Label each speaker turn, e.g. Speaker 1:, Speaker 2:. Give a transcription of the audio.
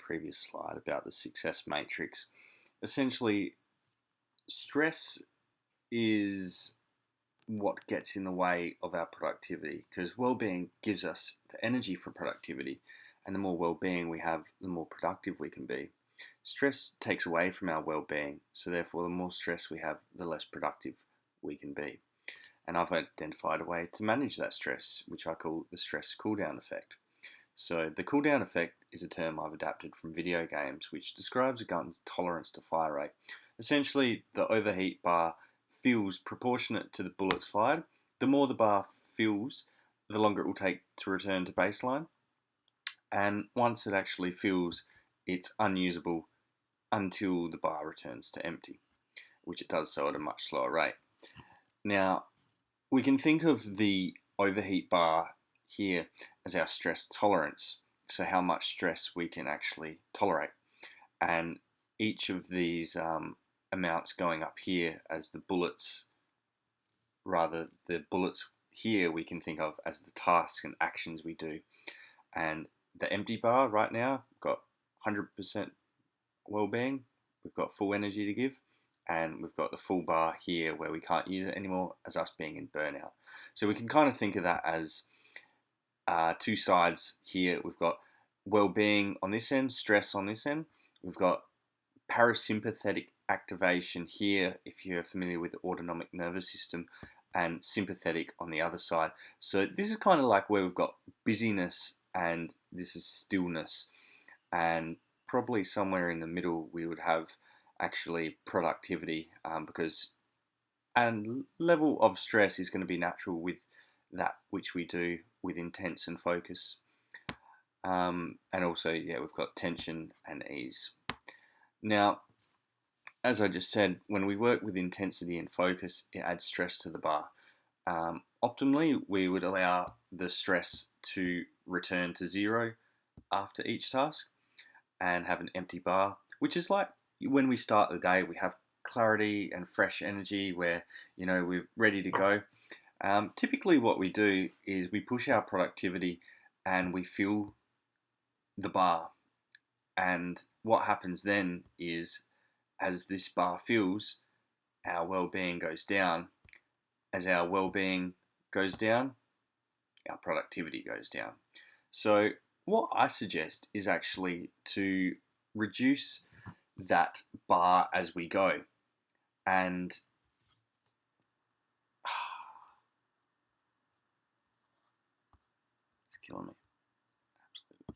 Speaker 1: previous slide about the success matrix, essentially stress is what gets in the way of our productivity, because well-being gives us the energy for productivity, and the more well-being we have, the more productive we can be. Stress takes away from our well-being, so therefore the more stress we have, the less productive we can be. And I've identified a way to manage that stress, which I call the stress cooldown effect. So the cooldown effect is a term I've adapted from video games, which describes a gun's tolerance to fire rate. Essentially, the overheat bar feels proportionate to the bullets fired. The more the bar fills, the longer it will take to return to baseline. And once it actually fills, it's unusable until the bar returns to empty, which it does so at a much slower rate. Now, we can think of the overheat bar here as our stress tolerance, so how much stress we can actually tolerate. And each of these amounts going up here as the bullets, here we can think of as the tasks and actions we do. And the empty bar right now, we've got 100% well-being, we've got full energy to give, and we've got the full bar here where we can't use it anymore as us being in burnout. So we can kind of think of that as two sides here. We've got well-being on this end, stress on this end. We've got parasympathetic activation here, if you're familiar with the autonomic nervous system, and sympathetic on the other side. So this is kind of like where we've got busyness and this is stillness, and probably somewhere in the middle we would have actually productivity, because and level of stress is going to be natural with that which we do with intense and focus. And also, we've got tension and ease. Now, as I just said, when we work with intensity and focus, it adds stress to the bar. Optimally, we would allow the stress to return to zero after each task and have an empty bar, which is like when we start the day, we have clarity and fresh energy where, we're ready to go. Typically what we do is we push our productivity and we fill the bar. And what happens then is, as this bar fills, our well-being goes down. As our well-being goes down, our productivity goes down. So what I suggest is actually to reduce that bar as we go. And it's killing me.